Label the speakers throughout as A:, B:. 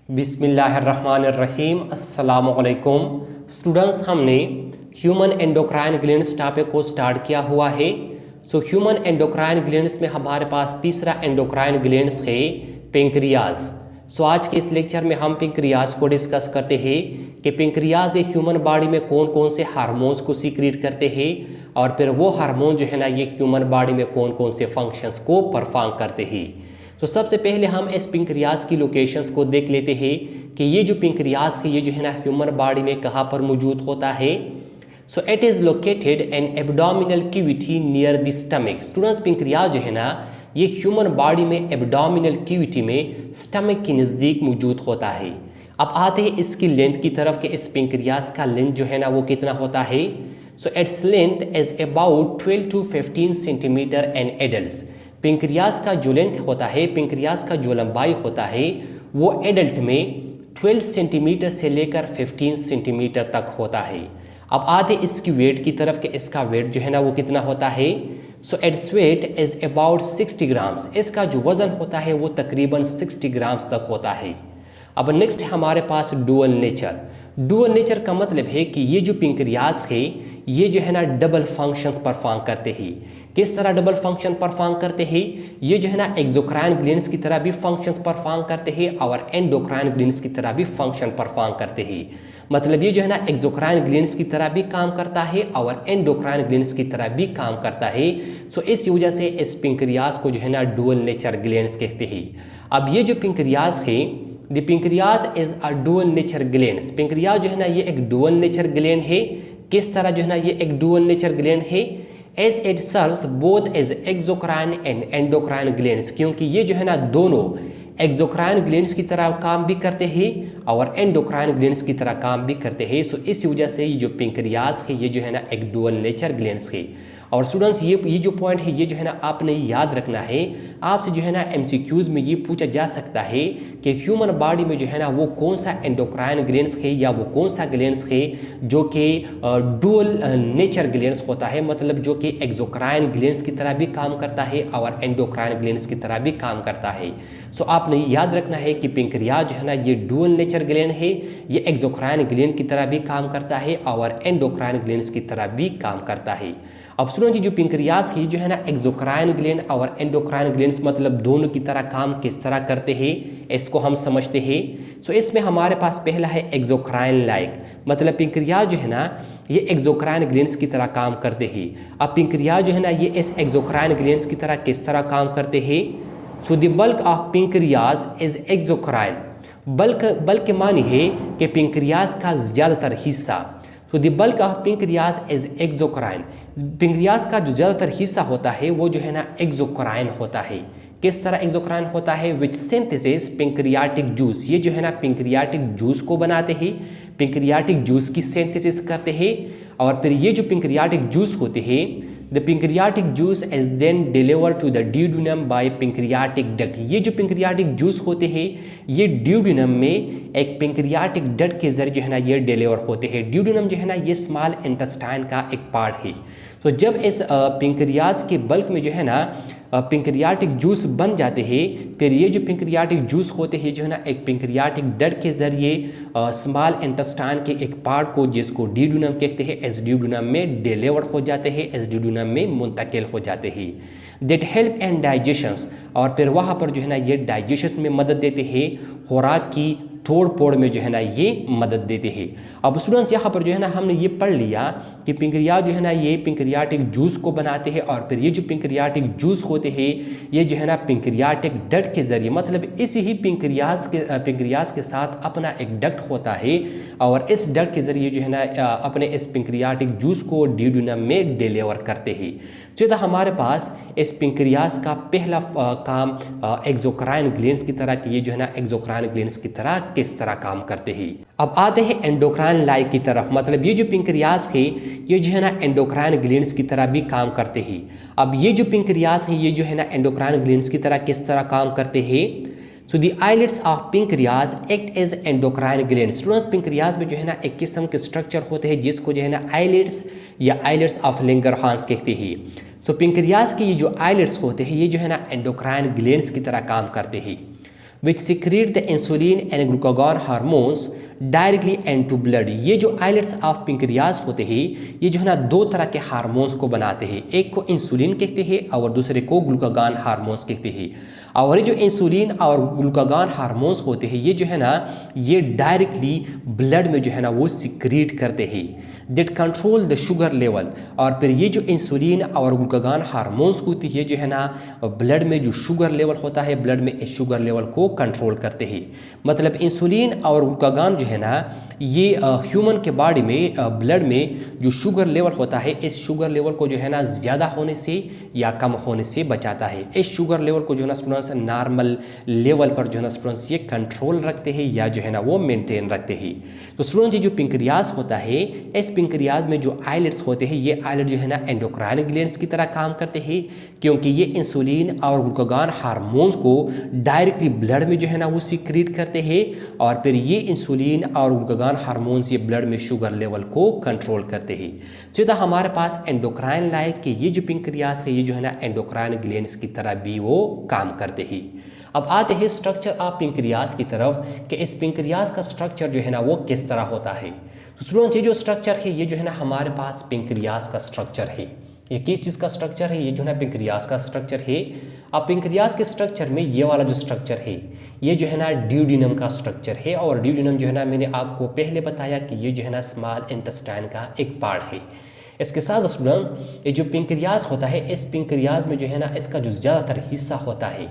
A: बिस्मिल्लाहिर्रहमानिर्रहीम। अस्सलामुअलैकुम स्टूडेंट्स, हमने ह्यूमन एंडोक्राइन ग्लैंड्स टॉपिक को स्टार्ट किया हुआ है। ह्यूमन एंडोक्राइन ग्लैंड्स में हमारे पास तीसरा एंडोक्राइन ग्लैंड्स है पेंक्रियाज। आज के इस लेक्चर में हम पेंक्रियाज को डिस्कस करते हैं कि पेंक्रियाज एक ह्यूमन बॉडी में कौन कौन से हार्मोन्स को सीक्रेट करते हैं और फिर वो हार्मोन जो है ना ये ह्यूमन बॉडी में कौन कौन से फंक्शंस को परफॉर्म करते हैं। सबसे पहले हम इस पेंक्रियाज की लोकेशंस को देख लेते हैं कि ये जो पेंक्रियाज है ये जो है ना ह्यूमन बॉडी में कहाँ पर मौजूद होता है। It is located in abdominal cavity near the stomach. Students, pancreas जो है ना ये ह्यूमन बॉडी में एब्डोमिनल कैविटी में स्टमक के नज़दीक मौजूद होता है। अब आते हैं इसकी लेंथ की तरफ कि इस पेंक्रियाज का लेंथ जो है ना वो कितना होता है। Its length is about 12 to 15 centimetre in adults. Pancreas का जो लेंथ होता है, पेंक्रियाज का जो लंबाई होता है वो एडल्ट में 12 सेंटीमीटर से लेकर 15 सेंटीमीटर तक होता है। अब आते इसकी वेट की तरफ कि इसका वेट जो है ना वो कितना होता है। Its weight is about 60 grams. इसका जो वज़न होता है वो तकरीबन 60 ग्राम्स तक होता है। अब नेक्स्ट हमारे पास डुअल नेचर। डुअल नेचर का मतलब है कि ये जो पेंक्रियाज है ये जो है ना डबल फंक्शंस परफॉर्म करते हैं। किस तरह डबल फंक्शन परफॉर्म करते हैं? ये जो है ना एक्सोक्राइन ग्लैंड्स की तरह भी फंक्शंस परफॉर्म करते हैं और एंडोक्राइन ग्लैंड्स की तरह भी फंक्शन परफॉर्म करते हैं। मतलब ये जो है ना एक्सोक्राइन ग्लैंड्स की तरह भी काम करता है और एंडोक्राइन ग्लैंड्स की तरह भी काम करता है। इस वजह से इस पेंक्रियाज को जो है ना डुअल नेचर ग्लैंड्स कहते हैं। अब ये जो पेंक्रियाज है, the pancreas is a dual nature glands. Pancreas जो है ना ये एक डुअल नेचर ग्लैंड है। किस तरह जो है ना ये एक डुअल नेचर ग्लैंड है? As it serves both as exocrine and endocrine glands, क्योंकि ये जो है ना दोनों एक्सोक्राइन ग्लैंड्स की तरह काम भी करते हैं और एंडोक्राइन ग्लैंड्स की तरह काम भी करते हैं। इस वजह से ये जो पेंक्रियाज है ये जो है ना एक डुअल नेचर ग्लैंड्स है। और स्टूडेंट्स, ये जो पॉइंट है ये जो है ना आपने याद रखना है। आपसे जो है ना एमसीक्यूज में ये पूछा जा सकता है कि ह्यूमन बॉडी में जो है ना वो कौन सा एंडोक्राइन ग्लैंड्स है या वो कौन सा ग्लैंड्स है जो कि डुअल नेचर ग्लैंड्स होता है, मतलब जो कि एक्सोक्राइन ग्लैंड्स की तरह भी काम करता है और एंडोक्राइन ग्लैंड्स की तरह भी काम करता है। आपने याद रखना है कि पेंक्रियाज जो है ना ये डुअल नेचर ग्लैंड है। ये एक्सोक्राइन ग्लैंड की तरह भी काम करता है और एंडोक्राइन ग्लैंड्स की तरह भी काम करता है। अब सुनो जी, जो पेंक्रियाज है जो है ना एक्सोक्राइन ग्लैंड और एंडोक्राइन ग्लैंड्स मतलब दोनों की तरह काम किस तरह करते हैं इसको हम समझते हैं। इसमें हमारे पास पहला है एक्सोक्राइन लाइक, मतलब पेंक्रियाज जो है ना ये एक्सोक्राइन ग्लैंड्स की तरह काम करते हैं। अब पेंक्रियाज जो है ना ये इस एक्सोक्राइन ग्लैंड्स की तरह किस तरह काम करते हैं? The bulk of pancreas is exocrine. Bulk के मानी है कि पेंक्रियाज का ज़्यादातर हिस्सा। The bulk of pancreas is exocrine. Pancreas का जो ज़्यादातर हिस्सा होता है वो जो है ना एक्सोक्राइन होता है। किस तरह एक्सोक्राइन होता है? विच सिंथेसिस पेंक्रियाटिक जूस। ये जो है ना पेंक्रियाटिक जूस को बनाते हैं, पेंक्रियाटिक जूस की सिंथेसिस करते हैं और फिर ये जो पेंक्रियाटिक जूस होते हैं, the pancreatic juice is then deliver to the duodenum by pancreatic duct. ये जो पेंक्रियाटिक जूस होते हैं ये ड्यूडेनम में एक पेंक्रियाटिक डक्ट के जरिए जो है ना ये डिलीवर होते हैं। ड्यूडेनम जो है ना ये स्मॉल इंटेस्टाइन का एक पार्ट है। जब इस पेंक्रियाज के बल्क में जो है ना पेंक्रियाटिक जूस बन जाते हैं, फिर ये जो पेंक्रियाटिक जूस होते हैं जो है ना एक पेंक्रियाटिक डक्ट के जरिए स्मॉल इंटेस्टाइन के एक पार्ट को जिसको ड्यूडेनम कहते हैं एस ड्यूडेनम में डिलीवर हो जाते हैं, एस ड्यूडेनम में मुंतकिल हो जाते हैं। दैट हेल्प एंड डाइजेशंस, और फिर वहाँ पर जो है ना ये डाइजेशन में मदद देते हैं, खुराक की तोड़ फोड़ में जो है ना ये मदद देते हैं। अब स्टूडेंट्स, यहाँ पर जो है ना हमने ये पढ़ लिया कि पेंक्रियाज जो है ना ये पेंक्रियाटिक जूस को बनाते हैं और फिर ये जो पेंक्रियाटिक जूस होते हैं ये जो है ना पेंक्रियाटिक डक्ट के जरिए, मतलब इसी ही पेंक्रियाज के साथ अपना एक डक्ट होता है और इस डक्ट के जरिए जो है ना अपने इस पेंक्रियाटिक जूस को ड्यूडेनम में डिलीवर करते हैं। तो हमारे पास इस पेंक्रियाज का पहला काम एक्सोक्राइन ग्लैंड्स की तरह कि ये जो है ना एक्सोक्राइन ग्लैंड्स की तरह किस तरह काम करते हैं। अब आते हैं एंडोक्राइन लाइक की तरफ, मतलब ये जो पेंक्रियाज है ये जो है ना एंडोक्राइन ग्लैंड्स की तरह भी काम करते हैं। अब ये जो पेंक्रियाज है ये जो है ना एंडोक्राइन ग्लैंड्स की तरह किस तरह काम करते हैं? The islets of pancreas act as endocrine gland. Students, pancreas में जो है ना एक किस्म के स्ट्रक्चर होते हैं जिसको जो है ना आइलेट्स या आइलेट्स ऑफ लैंगरहांस कहते हैं। पेंक्रियाज के ये जो आइलेट्स होते हैं ये जो है ना एंडोक्राइन ग्लैंड्स की तरह काम करते हैं। Which secrete the insulin and glucagon hormones directly into blood. ये जो आइलेट्स ऑफ पेंक्रियाज होते हैं ये जो है ना दो तरह के हार्मोन्स को बनाते हैं, एक को इंसुलिन कहते हैं और दूसरे को ग्लूकागॉन हार्मोन्स कहते हैं। और ये जो इंसुलिन और ग्लूकागॉन हार्मोन्स होते हैं ये जो है ना ये डायरेक्टली ब्लड में जो है ना वो सिक्रीट करते हैं that control the sugar level. और फिर ये जो इंसुलिन और ग्लूकागॉन हार्मोन्स होती है जो है ना ब्लड में जो शुगर लेवल होता है ब्लड में इस शुगर लेवल को कंट्रोल करते हैं। मतलब इंसुलिन और ग्लूकागॉन जो है ना ये ह्यूमन के बॉडी में ब्लड में जो शुगर लेवल होता है इस शुगर लेवल को जो है ना ज़्यादा होने से या कम होने से बचाता है। इस शुगर लेवल को जो है ना स्टूडेंट्स नॉर्मल लेवल पर जो है ना स्टूडेंट्स ये कंट्रोल रखते हैं या जो है ना वो मेंटेन रखते हैं। तो स्टूडेंट्स ये जो पेंक्रियाज होता है इस पेंक्रियाज में जो आइलेट्स होते हैं ये आइलेट जो है ना एंडोक्राइन ग्लैंड्स की तरह काम करते हैं, क्योंकि ये इंसुलिन और ग्लूकागॉन हार्मोन्स को डायरेक्टली ब्लड में जो है ना वो सिक्रीट करते हैं और फिर ये इंसुलिन और ग्लूकागॉन हार्मोन्स ये ब्लड में शुगर लेवल को कंट्रोल करते हैं। तो हमारे पास एंडोक्राइन लाइक कि ये जो पेंक्रियाज है ये जो है ना एंडोक्राइन ग्लैंड्स की तरह भी वो काम करते हैं। अब आते हैं स्ट्रक्चर ऑफ पेंक्रियाज की तरफ कि इस पेंक्रियाज का स्ट्रक्चर जो है ना वो किस तरह होता है। तो स्टूडेंट्स ये जो स्ट्रक्चर है ये जो है ना हमारे पास पेंक्रियाज का स्ट्रक्चर है। ये किस चीज़ का स्ट्रक्चर है, ये जो है ना पेंक्रियाज का स्ट्रक्चर है। अब पेंक्रियाज के स्ट्रक्चर में ये वाला जो स्ट्रक्चर है ये जो है ना ड्यूडेनम का स्ट्रक्चर है और ड्यूडेनम जो है ना मैंने आपको पहले बताया कि ये जो है ना स्मॉल इंटेस्टाइन का एक पार्ट है। इसके साथ स्टूडेंट्स ये जो पेंक्रियाज होता है इस पेंक्रियाज में जो है ना इसका जो ज़्यादातर हिस्सा होता है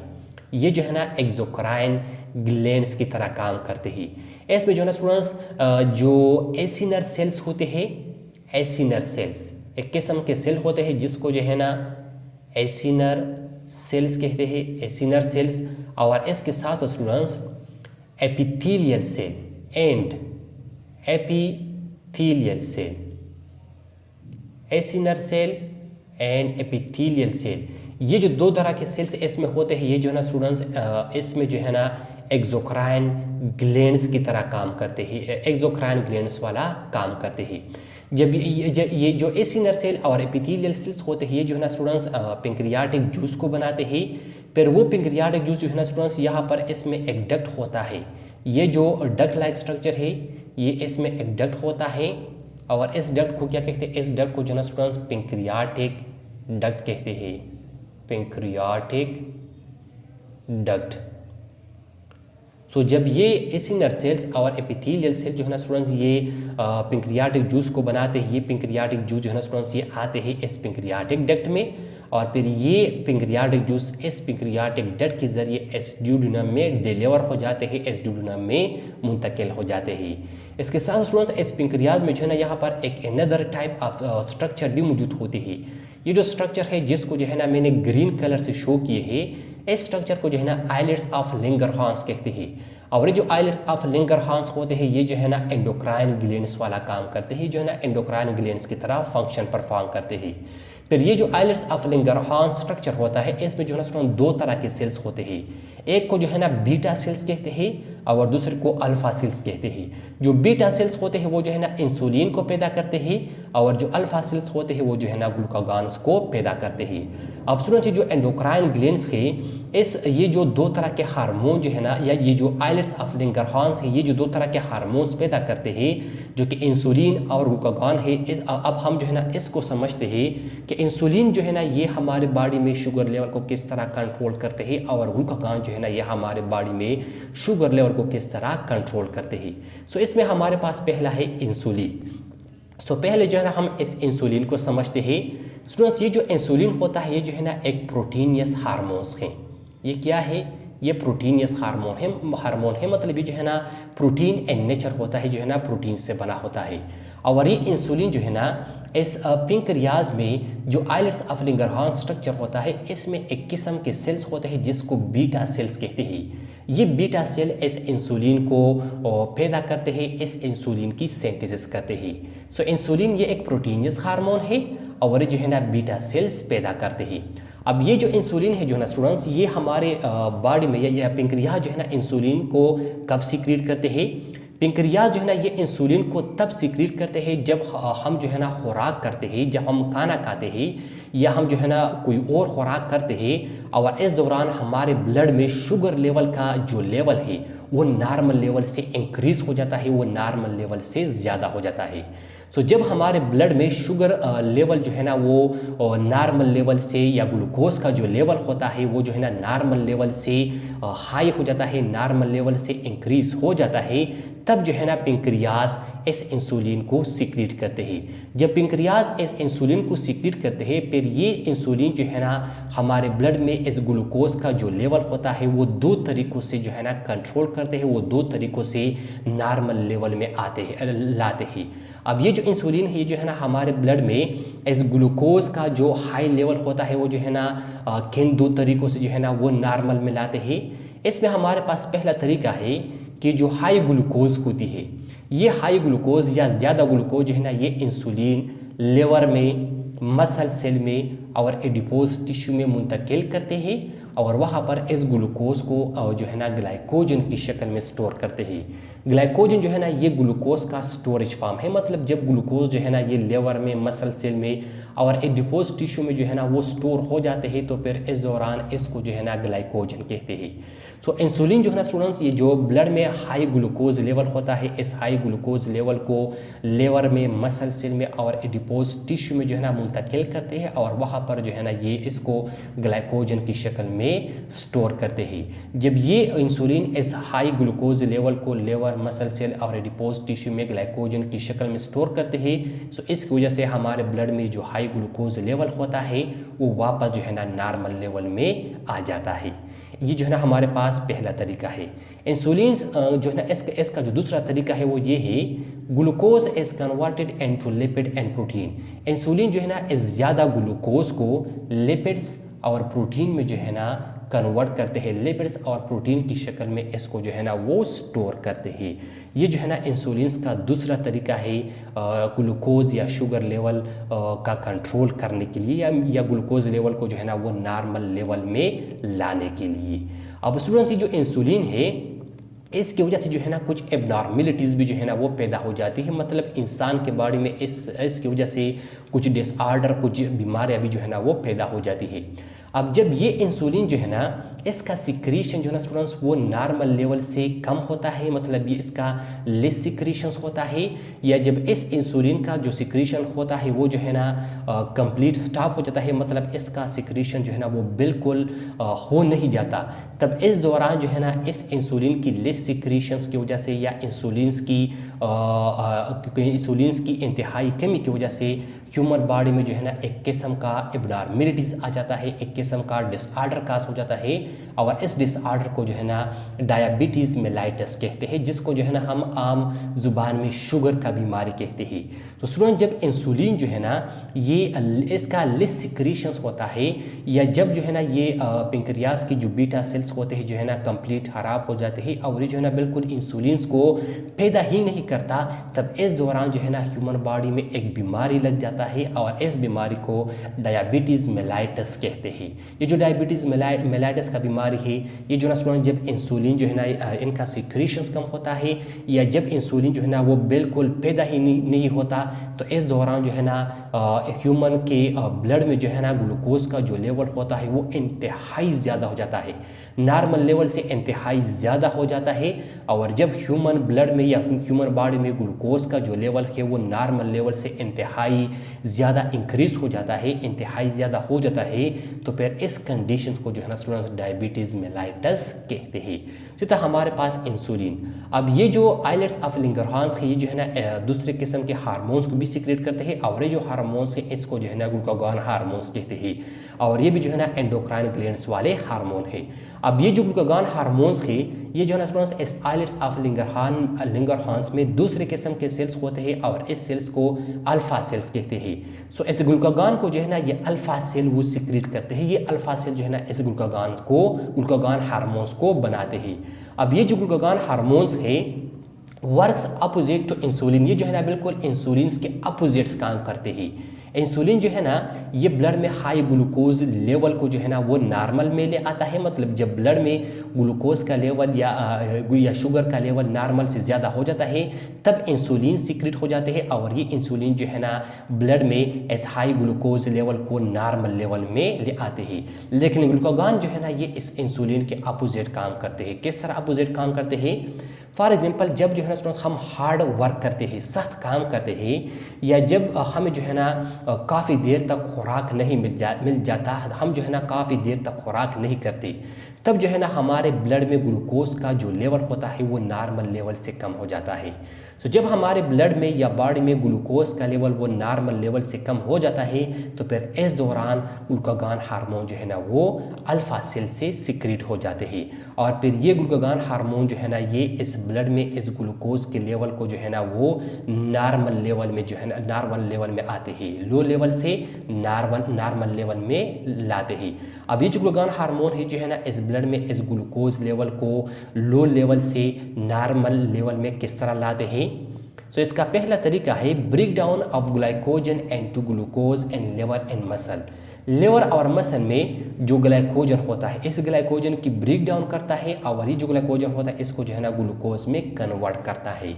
A: ये जो है ना एक्सोक्राइन ग्लैंड्स की तरह काम करते हैं। इसमें जो है ना स्टूडेंट्स जो एसिनर सेल्स होते हैं, एसिनर सेल्स एक किस्म के सेल होते हैं जिसको जो है ना एसिनर सेल्स कहते हैं, एसिनर सेल्स। और इसके साथ students epithelial cell and epithelial cell, acinar cell and epithelial cell, ये जो दो तरह के सेल्स इसमें होते हैं ये जो है ना स्टूडेंट्स इसमें जो है ना एक्सोक्राइन ग्लैंड्स की तरह काम करते हैं, एक्सोक्राइन ग्लैंड्स वाला काम करते हैं। जब ये जो एसिनर सेल और एपिथेलियल सेल्स होते हैं ये जो है ना स्टूडेंट्स पेंक्रियाटिक जूस को बनाते हैं। फिर वो पेंक्रियाटिक जूस जो है ना स्टूडेंट्स यहाँ पर इसमें एक डक्ट होता है, ये जो डक्ट लाइक स्ट्रक्चर है ये इसमें एक डक्ट होता है और इस डक्ट को क्या कहते हैं, इस डक्ट को जो है ना स्टूडेंट्स पेंक्रियाटिक डक्ट कहते हैं, पेंक्रियाटिक डक्ट। सो जब ये एसिनर सेल्स और एपिथेलियल सेल जो है ना स्टूडेंट्स ये पेंक्रियाटिक जूस को बनाते हैं, ये पेंक्रियाटिक जूस जो है ना स्टूडेंट्स ये आते हैं इस पेंक्रियाटिक डक्ट में और फिर ये पेंक्रियाटिक जूस इस पेंक्रियाटिक डक्ट के जरिए इस ड्यूडेनम में डिलीवर हो जाते हैं, इस ड्यूडेनम में मुंतकिल हो जाते हैं। इसके साथ स्टूडेंट्स इस पेंक्रियाज में जो है ना यहाँ पर एक अनदर टाइप ऑफ स्ट्रक्चर भी मौजूद होती है। ये जो स्ट्रक्चर है जिसको जो है ना मैंने ग्रीन कलर से शो किए हैं इस स्ट्रक्चर को जो है ना आइलेट्स ऑफ लैंगरहांस कहते हैं। और ये जो आइलेट्स ऑफ लैंगरहांस होते हैं ये जो है ना एंडोक्राइन ग्लैंड्स वाला काम करते हैं, जो है ना एंडोक्राइन ग्लैंड्स की तरह फंक्शन परफॉर्म करते हैं। फिर ये जो आइलेट्स ऑफ लैंगरहांस स्ट्रक्चर होता है इसमें जो है ना दो तरह के सेल्स होते हैं, एक को जो है ना बीटा सेल्स कहते हैं और दूसरे को अल्फा सेल्स कहते हैं। जो बीटा सेल्स होते हैं वो जो है ना इंसुलिन को पैदा करते हैं और जो अल्फा सेल्स होते हैं वो जो है ना ग्लूकागॉन्स को पैदा करते हैं। अब स्टूडेंट्स जो एंडोक्राइन ग्लैंड्स है ये जो दो तरह के हार्मोन जो है ना या ये जो आइलेट्स ऑफ लैंगरहांस है ये जो दो तरह के हार्मोन्स पैदा करते हैं जो कि इंसुलिन और ग्लूकागॉन है। अब हम जो है ना इसको समझते हैं कि इंसुलिन जो है ना ये हमारे बॉडी में शुगर लेवल को किस तरह कंट्रोल करते हैं और ग्लूकागॉन जो है ना ये हमारे बॉडी में शुगर लेवल को किस तरह कंट्रोल करते हैं। सो इसमें हमारे पास पहला है इंसुलिन। सो पहले जो है ना हम इस इंसुलिन को समझते हैं। स्टूडेंट्स ये जो इंसुलिन होता है ये जो है ना एक प्रोटीनियस हार्मोन्स है। ये क्या है, ये प्रोटीनियस हार्मोन है मतलब ये जो है ना प्रोटीन इन नेचर होता है, जो है ना प्रोटीन से बना होता है। और ये इंसुलिन जो है ना इस पेंक्रियाज में जो आइलेट्स ऑफ लैंगरहांस स्ट्रक्चर होता है इसमें एक किस्म के सेल्स होते हैं जिसको बीटा सेल्स कहते हैं। ये बीटा सेल इस इंसुलिन को पैदा करते हैं, इस इंसुलिन की सिंथेसिस करते हैं। सो इंसुलिन ये एक प्रोटीनियस हार्मोन है और जो है ना बीटा सेल्स पैदा करते हैं। अब ये जो इंसुलिन है जो है ना स्टूडेंट्स ये हमारे बॉडी में या पेंक्रियाज जो है ना इंसुलिन को कब सीक्रेट करते हैं, पेंक्रियाज जो है ना ये इंसुलिन को तब सीक्रेट करते हैं जब हम जो है ना खुराक करते हैं, जब हम खाना खाते हैं या हम जो है ना कोई और खुराक करते हैं और इस दौरान हमारे ब्लड में शुगर लेवल का जो लेवल है वो नॉर्मल लेवल से इंक्रीज हो जाता है, वो नॉर्मल लेवल से ज़्यादा हो जाता है। सो जब हमारे ब्लड में शुगर लेवल जो है ना वो नॉर्मल लेवल से, या ग्लूकोज का जो लेवल होता है वो जो है ना नॉर्मल लेवल से हाई हो जाता है, नॉर्मल लेवल से इंक्रीज हो जाता है, तब जो है ना पेंक्रियाज इस इंसुलिन को सीक्रेट करते हैं। जब पेंक्रियाज इस इंसुलिन को सीक्रेट करते हैं, फिर ये इंसुलिन जो है ना हमारे ब्लड में इस ग्लूकोज का जो लेवल होता है वो दो तरीक़ों से जो है ना कंट्रोल करते हैं, वो दो तरीक़ों से नॉर्मल लेवल में लाते हैं। अब ये जो इंसुलिन है ये जो है ना हमारे ब्लड में इस ग्लूकोज का जो हाई लेवल होता है वो जो है ना किन दो तरीक़ों से जो है ना वो नॉर्मल में लाते हैं। इसमें हमारे पास पहला तरीका है कि जो हाई ग्लूकोज होती है, ये हाई ग्लूकोज या ज़्यादा ग्लूकोज जो है ना ये इंसुलिन लिवर में, मसल सेल में और एडिपोज टिश्यू में मुंतकिल करते हैं और वहाँ पर इस ग्लूकोज को जो है ना ग्लाइकोजन की शक्ल में स्टोर करते हैं। ग्लाइकोजन जो है ना ये ग्लूकोज का स्टोरेज फॉर्म है, मतलब जब ग्लूकोज जो है ना ये लिवर में, मसल सेल में और एडिपोज टिश्यू में जो है ना वो स्टोर हो जाते हैं, तो फिर इस दौरान इसको जो है ना ग्लाइकोजन कहते हैं। सो इंसुलिन जो है ना स्टूडेंट्स, ये जो ब्लड में हाई ग्लूकोज लेवल होता है, इस हाई ग्लूकोज लेवल को लिवर में, मसल सेल में और एडिपोज टिश्यू में जो है ना मुंतकिल करते हैं और वहाँ पर जो है ना ये इसको ग्लाइकोजन की शक्ल में स्टोर करते हैं। जब ये इंसुलिन इस हाई ग्लूकोज लेवल को लिवर, मसल सेल और एडिपोज टिश्यू में ग्लाइकोजन की शक्ल में स्टोर करते हैं, सो इसकी वजह से हमारे ब्लड में जो हाई ग्लूकोज लेवल होता है वो वापस जो है ना नॉर्मल लेवल में आ जाता है। ये जो है ना हमारे पास पहला तरीका है। इंसुलिन जो है ना इसका जो दूसरा तरीका है वो ये है, glucose is converted into lipid and protein. Insulin जो है ना इस ज़्यादा ग्लूकोज को लिपिड्स और प्रोटीन में जो है ना कन्वर्ट करते हैं, लिपिड्स और प्रोटीन की शक्ल में इसको जो है ना वो स्टोर करते हैं। ये जो है ना इंसुलिन का दूसरा तरीका है ग्लूकोज या शुगर लेवल का कंट्रोल करने के लिए, या ग्लूकोज लेवल को जो है ना वो नॉर्मल लेवल में लाने के लिए। अब स्टूडेंट्स, ये जो इंसुलिन है इसकी वजह से जो है ना कुछ एबनॉर्मेलिटीज़ भी जो है ना वो पैदा हो जाती है, मतलब इंसान के बॉडी में इसकी वजह से कुछ डिसऑर्डर, कुछ बीमारियां भी जो है ना वो पैदा हो जाती है। अब जब ये इंसुलिन जो है ना इसका सिक्रीशन जो है ना स्टूडेंट्स वो नॉर्मल लेवल से कम होता है, मतलब ये इसका लेस सिक्रीशन होता है, या जब इस इंसुलिन का जो सिक्रीशन होता है वो जो है ना कंप्लीट स्टॉप हो जाता है, मतलब इसका सिक्रीशन जो है ना वो बिल्कुल हो नहीं जाता, तब इस दौरान जो है ना इस इंसुलिन की लेस सिक्रीशंस की वजह से या इंसुलिन की इंतहाई कमी की वजह से ह्यूमन बॉडी में जो है ना एक किस्म का एबनॉर्मेलिटीज़ आ जाता है, एक किस्म का डिसऑर्डर काज हो जाता है, और इस डिसऑर्डर को जो है ना डायबिटीज़ मेलाइटस कहते हैं, जिसको जो है ना हम आम जुबान में शुगर का बीमारी कहते हैं। तो स्टूडेंट, जब इंसुलिन जो है ना ये इसका लेस सिक्रीशंस होता है, या जब जो है ना ये पेंक्रियाज की जो बीटा सेल्स होते हैं जो है ना कंप्लीट खराब हो जाते हैं और ये जो है ना बिल्कुल इंसुलिन को पैदा ही नहीं करता, तब इस दौरान जो है ना ह्यूमन बॉडी में एक बीमारी लग जाता है और इस बीमारी को डायबिटीज़ मेलाइटस कहते हैं। ये जो डायबिटीज़ मेलाइटस का बीमारी है, ये जो ना स्टूडेंट जब इंसुलिन जो है ना इनका सिक्रीशंस कम होता है, या जब इंसुलिन जो है ना वो बिल्कुल पैदा ही नहीं होता, तो इस दौरान जो है ना ह्यूमन के ब्लड में जो है ना ग्लूकोज का जो लेवल होता है वो इंतहाई ज़्यादा हो जाता है, नॉर्मल लेवल से इंतहाई ज़्यादा हो जाता है। और जब ह्यूमन ब्लड में या ह्यूमन बॉडी में ग्लूकोज का जो लेवल है वो नॉर्मल लेवल से इंतहाई ज़्यादा इंक्रीज हो जाता है, इंतहाई ज़्यादा हो जाता है, तो फिर इस कंडीशन को जो है ना स्टूडेंट्स डायबिटीज़ मेलाइटस कहते हैं। तो हमारे पास इंसुलिन, अब ये जो आइलेट्स ऑफ लैंगरहांस है ये जो है ना दूसरे किस्म के हार्मोन्स को भी सीक्रेट करते हैं, और ये जो हार्मोन्स है इसको जो है ना ग्लूकागॉन हार्मोन्स कहते हैं, और ये भी जो है ना एंडोक्राइन ग्लैंड्स वाले हार्मोन है। अब ये जो ग्लूकागॉन हार्मोन्स है ये जो है ना स्टूडेंट्स इस आइलेट्स ऑफ लैंगरहांस में दूसरे किस्म के सेल्स होते हैं और इस सेल्स को अल्फा सेल्स कहते हैं। सो इस ग्लूकागॉन को जो है ना ये अल्फा सेल वो सीक्रेट करते हैं, ये अल्फा सेल जो है ना इस ग्लूकागॉन हार्मोन्स को बनाते हैं। अब ये जो ग्लूकागॉन हार्मोन्स है वर्क्स अपोजिट टू इंसुलिन, ये जो है ना बिल्कुल इंसुलिन के अपोजिट्स काम करते हैं। इंसुलिन जो है ना ये ब्लड में हाई ग्लूकोज लेवल को जो है ना वो नॉर्मल में ले आता है। मतलब जब ब्लड में ग्लूकोज का लेवल या शुगर का लेवल नॉर्मल से ज़्यादा हो जाता है तब इंसुलिन सीक्रेट हो जाते हैं और ये इंसुलिन जो है ना ब्लड में इस हाई ग्लूकोज लेवल को नॉर्मल लेवल में ले आते हैं। लेकिन ग्लूकागॉन जो है ना ये इस इंसुलिन के अपोजिट काम करते हैं। किस तरह अपोजिट काम करते हैं? फॉर एग्जांपल जब जो है ना स्टूडेंट्स हम हार्ड वर्क करते हैं, सख्त काम करते हैं, या जब हमें जो है ना काफ़ी देर तक खुराक नहीं मिल जाता, हम जो है ना काफ़ी देर तक खुराक नहीं करते, तब जो है ना हमारे ब्लड में ग्लूकोज का जो लेवल होता है वो नॉर्मल लेवल से कम हो जाता है। सो जब हमारे ब्लड में या बॉडी में ग्लूकोज का लेवल वो नॉर्मल लेवल से कम हो जाता है तो फिर इस दौरान ग्लूकागॉन हार्मोन जो है ना वो अल्फा सेल से सिक्रेट हो जाते हैं और फिर ये ग्लूकागॉन हार्मोन जो है ना ये इस ब्लड में इस ग्लूकोज के लेवल को जो है ना वो नॉर्मल लेवल में जो है ना नॉर्मल लेवल में आते हैं, लो लेवल से नॉर्मल लेवल में लाते हैं। अब ये जो ग्लूकागॉन हार्मोन है जो है ना इस ब्लड में इस ग्लूकोज लेवल को लो लेवल से नॉर्मल लेवल में किस तरह लाते हैं? सो इसका पहला तरीका है break down of glycogen into glucose in liver and muscle. Liver और मसल में जो ग्लाइकोजन होता है इस ग्लाइकोजन की ब्रेक डाउन करता है और ये जो ग्लाइकोजन होता है इसको जो है ना ग्लूकोज में कन्वर्ट करता है।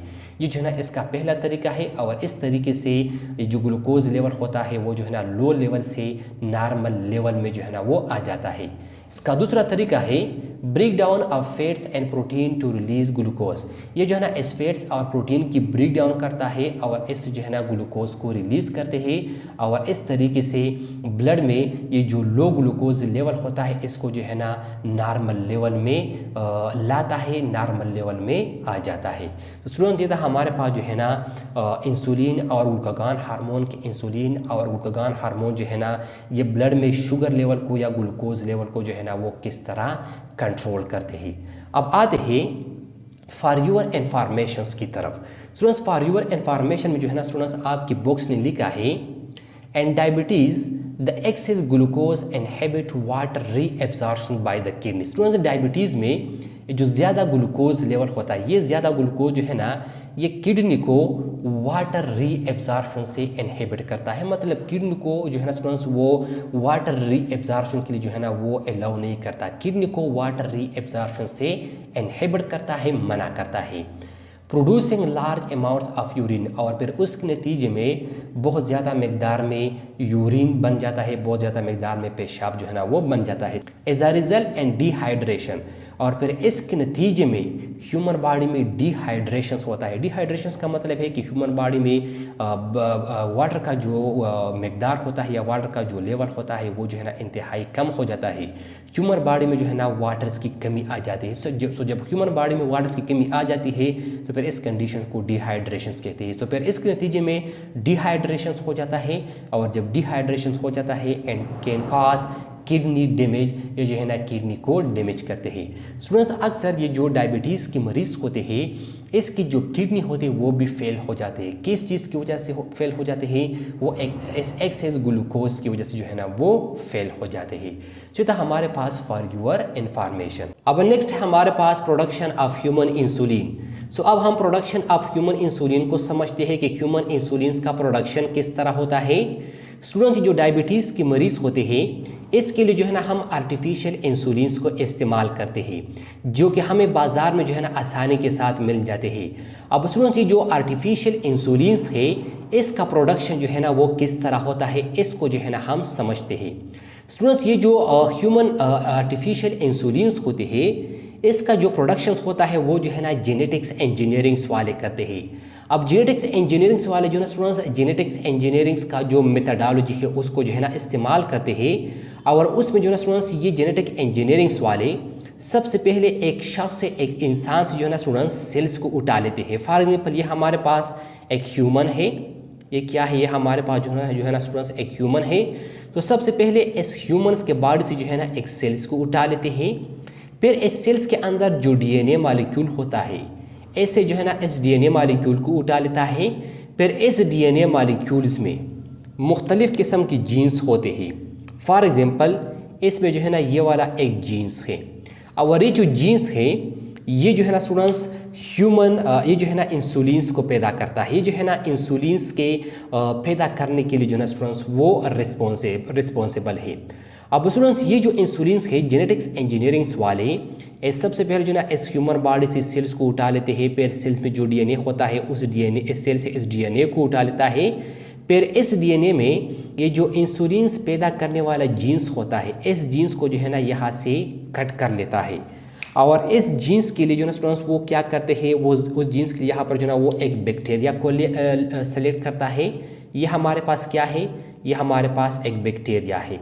A: ये जो है ना इसका पहला तरीका है और इस तरीके से ये जो ग्लूकोज लेवल होता है वो जो है ना लो लेवल से नॉर्मल लेवल में जो है ना वो आ जाता है। इसका दूसरा तरीका है break down of fats and protein to release glucose. ये जो है ना इस फैट्स और प्रोटीन की ब्रेक डाउन करता है और इस जो है ना ग्लूकोज को रिलीज करते हैं और इस तरीके से ब्लड में ये जो लो ग्लूकोज लेवल होता है इसको जो है ना नॉर्मल लेवल में लाता है, नॉर्मल लेवल में आ जाता है। तो स्टूडेंट्स ये था हमारे पास जो है ना इंसुलिन और ग्लूकागॉन हार्मोन के इंसुलिन और ग्लूकागॉन हार्मोन जो है ना ये ब्लड में शुगर लेवल को या ग्लूकोज लेवल को जो है ना वो किस तरह कंट्रोल करते हैं। अब आते हैं फॉर योर इन्फॉर्मेशन की तरफ। स्टूडेंट्स फॉर योर इन्फॉर्मेशन में जो है ना स्टूडेंट्स आपकी बुक्स ने लिखा है and diabetes the access glucose inhibit water reabsorption by the kidney. Students diabetes में जो ज़्यादा ग्लूकोज लेवल होता है ये ज़्यादा ग्लूकोज जो है ना ये किडनी को वाटर रीएब्जॉर्प्शन से इनहिबिट करता है। मतलब किडनी को जो है ना स्टूडेंट्स वो वाटर रीएब्जॉर्प्शन के लिए जो है ना वो अलाउ नहीं करता, किडनी को वाटर रीएब्जॉर्प्शन से इनहिबिट करता है, मना करता है। Producing large amounts of urine और फिर उसके नतीजे में बहुत ज़्यादा मकदार में यूरिन बन जाता है, बहुत ज़्यादा मकदार में पेशाब जो है ना वो बन जाता है। As a result and dehydration और फिर इसके नतीजे में ह्यूमन बॉडी में डिहाइड्रेशन होता है। डिहाइड्रेशन का मतलब है कि ह्यूमन बॉडी में वाटर का जो मकदार होता है या वाटर का जो लेवल होता है वो जो है ना इंतहाई कम हो जाता है। ह्यूमन बॉडी में जो है ना वाटर्स की कमी आ जाती है। सो जब ह्यूमन बॉडी में वाटर्स की कमी आ जाती है तो फिर इस कंडीशन को डिहाइड्रेशन कहते हैं। तो फिर इसके नतीजे में डिहाइड्रेशन हो जाता है और जब डिहाइड्रेशन हो जाता है and can cause kidney damage, ये जो है ना किडनी को डैमेज करते हैं। स्टूडेंट्स अक्सर ये जो डायबिटीज़ के मरीज़ होते हैं इसकी जो किडनी होते हैं वो भी फेल हो जाते हैं। किस चीज़ की वजह से फेल हो जाते हैं? वो एक्सेस ग्लूकोज की वजह से जो है ना वो फेल हो जाते हैं। जो था हमारे पास फॉर योर इन्फॉर्मेशन। अब नेक्स्ट हमारे पास प्रोडक्शन ऑफ ह्यूमन इंसुलिन। सो अब हम प्रोडक्शन ऑफ ह्यूमन इंसुलिन को समझते हैं कि ह्यूमन इंसुलिन का प्रोडक्शन किस तरह होता है। स्टूडेंट्स जो डायबिटीज़ के मरीज़ होते हैं इसके लिए जो है ना हम आर्टिफिशियल इंसुलिन को इस्तेमाल करते हैं जो कि हमें बाज़ार में जो है ना आसानी के साथ मिल जाते हैं। अब स्टूडेंट्स जो आर्टिफिशियल इंसुलिन है इसका प्रोडक्शन जो है ना वो किस तरह होता है इसको जो है ना हम समझते हैं। स्टूडेंट्स ये जो ह्यूमन आर्टिफिशियल इंसुलिन होते हैं इसका जो प्रोडक्शन होता है वो जो है ना जेनेटिक्स इंजीनियरिंग्स वाले करते हैं। अब जेनेटिक्स इंजीनियरिंग्स वाले जो है ना स्टूडेंट्स जेनेटिक्स इंजीनियरिंग्स का जो मेथडोलॉजी है उसको जो है ना इस्तेमाल करते हैं और उसमें जो है ना स्टूडेंट्स ये जेनेटिक इंजीनियरिंग्स वाले सबसे पहले एक शख्स से एक इंसान से जो है ना स्टूडेंट्स सेल्स को उठा लेते हैं। फॉर एग्जाम्पल ये हमारे पास एक ह्यूमन है, ये क्या है, ये हमारे पास जो है ना स्टूडेंट्स एक ह्यूमन है। तो सबसे पहले इस ह्यूमन्स के बॉडी से जो है ना एक सेल्स को उठा लेते हैं, फिर इस सेल्स के अंदर जो डीएनए मॉलिक्यूल होता है ऐसे जो है ना इस डीएनए मॉलिक्यूल को उठा लेता है। फिर इस डीएनए मॉलिक्यूल्स में मुख्तलिफ़ किस्म की जीन्स होते हैं। फॉर एग्ज़ाम्पल इसमें जो है ना ये वाला एक जीन्स है और ये जो जीन्स है ये जो है ना स्टूडेंट्स ये जो है ना इंसुलिन्स को पैदा करता है। ये जो है ना इंसुलिन्स के पैदा करने के लिए जो है ना स्टूडेंट्स वो रिस्पॉन्सिबल है। अब स्टूडेंट्स ये जो इंसुलिन्स है जेनेटिक्स इंजीनियरिंग्स वाले इस सबसे पहले जो ना इस ह्यूमन बॉडी से सेल्स को उठा लेते हैं। फिर सेल्स में जो डीएनए होता है उस डीएनए इस सेल से इस डीएनए को उठा लेता है। फिर इस डीएनए में ये जो इंसुलिन्स पैदा करने वाला जीन्स होता है इस जीन्स को जो है ना यहाँ से कट कर लेता है। और इस जीन्स के लिए जो ना स्टूडेंट्स वो क्या करते हैं, वो उस जीन्स के लिए यहाँ पर जो ना वो एक बैक्टीरिया को सेलेक्ट करता है। ये हमारे पास क्या है, ये हमारे पास एक बैक्टीरिया है।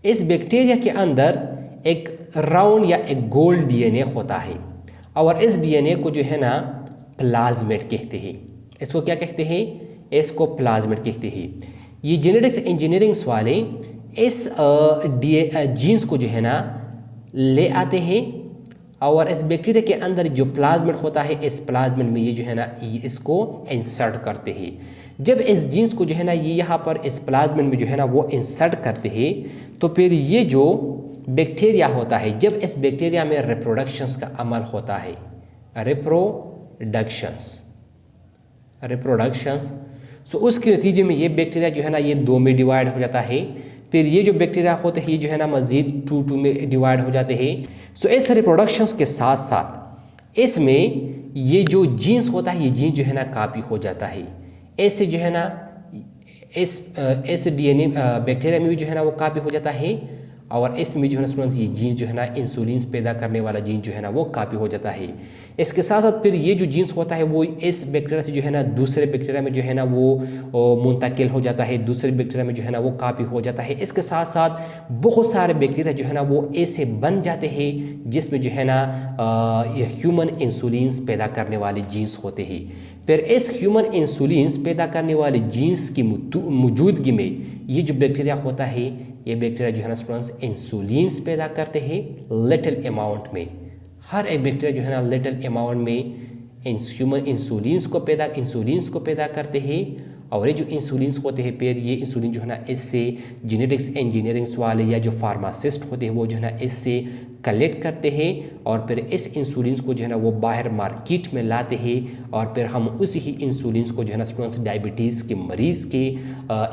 A: इस बैक्टीरिया के अंदर एक राउंड या एक गोल डीएनए होता है और इस डीएनए को जो है ना प्लाज्मिड कहते हैं। इसको क्या कहते हैं, इसको प्लाज्मिड कहते हैं। ये जेनेटिक्स इंजीनियरिंग्स वाले इस जीन्स को जो है ना ले आते हैं और इस बैक्टीरिया के अंदर जो प्लाज्मिड होता है इस प्लाज्मिड में ये जो है ना इसको इंसर्ट करते हैं। जब इस जीन्स को जो है ना ये यहाँ पर इस प्लाज्मिड में जो है ना वो इंसर्ट करते हैं तो फिर ये जो बैक्टीरिया होता है, जब इस बैक्टीरिया में रिप्रोडक्शंस का अमल होता है, रिप्रोडक्शंस सो उसके नतीजे में ये बैक्टीरिया जो है ना ये 2 में डिवाइड हो जाता है। फिर ये जो बैक्टीरिया होते हैं ये जो है ना मज़ीद 2 में डिवाइड हो जाते हैं। सो इस रिप्रोडक्शंस के साथ साथ इसमें ये जो जीन्स होता है ये जीन्स जो है ना कॉपी हो जाता है। ऐसे जो है ना इस डीएनए बैक्टीरिया में भी जो है ना वो कॉपी हो जाता है और इसमें जो है ना स्टूडेंट्स ये जीन्स जो है ना इंसुलिन्स पैदा करने वाला जीन जो है ना वो कॉपी हो जाता है। इसके साथ साथ फिर ये जो जीन्स होता है वो इस बैक्टीरिया से जो है ना दूसरे बैक्टीरिया में जो है ना वो मुंतकिल हो जाता है, दूसरे बैक्टीरिया में जो है ना वो कॉपी हो जाता है। इसके साथ साथ बहुत सारे बैक्टीरिया जो है ना वो ऐसे बन जाते हैं जिसमें जो है ना ह्यूमन इंसुलिन्स पैदा करने वाले जीन्स होते हैं। फिर इस ह्यूमन इंसुलिन्स पैदा करने वाले जीन्स की मौजूदगी में ये जो बैक्टीरिया होता है ये बैक्टीरिया जो है ना स्टूडेंट्स इंसुलिन्स पैदा करते हैं लिटिल अमाउंट में। हर एक बैक्टीरिया जो है ना लिटिल अमाउंट में ह्यूमन इंसुलिन्स को पैदा करते हैं और ये जो इंसुलिन्स होते हैं फिर ये इंसुलिन जो है ना इससे जेनेटिक्स इंजीनियरिंग्स वाले या जो फार्मासिस्ट होते हैं वो जो है ना इससे कलेक्ट करते हैं और फिर इस इंसुलिन्स को जो है ना वो बाहर मार्केट में लाते हैं और फिर हम उसी ही इंसुलिन्स को जो है ना स्टूडेंट्स डायबिटीज़ के मरीज़ के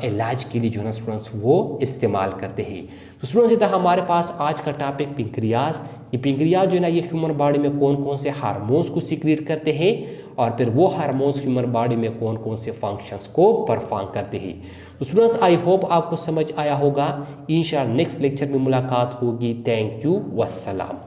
A: इलाज के लिए जो है ना स्टूडेंट्स वो इस्तेमाल करते हैं। तो स्टूडेंट्स ये था हमारे पास आज का टॉपिक पेंक्रियाज। ये पेंक्रियाज जो है ना ये ह्यूमन बॉडी में कौन कौन से हार्मोन्स को सीक्रेट करते हैं और फिर वो हार्मोन्स ह्यूमन बॉडी में कौन कौन से फंक्शंस को परफॉर्म करते हैं। तो स्टूडेंट्स आई होप आपको समझ आया होगा। इंशाअल्लाह नेक्स्ट लेक्चर में मुलाकात होगी। Thank you, वस्सलाम।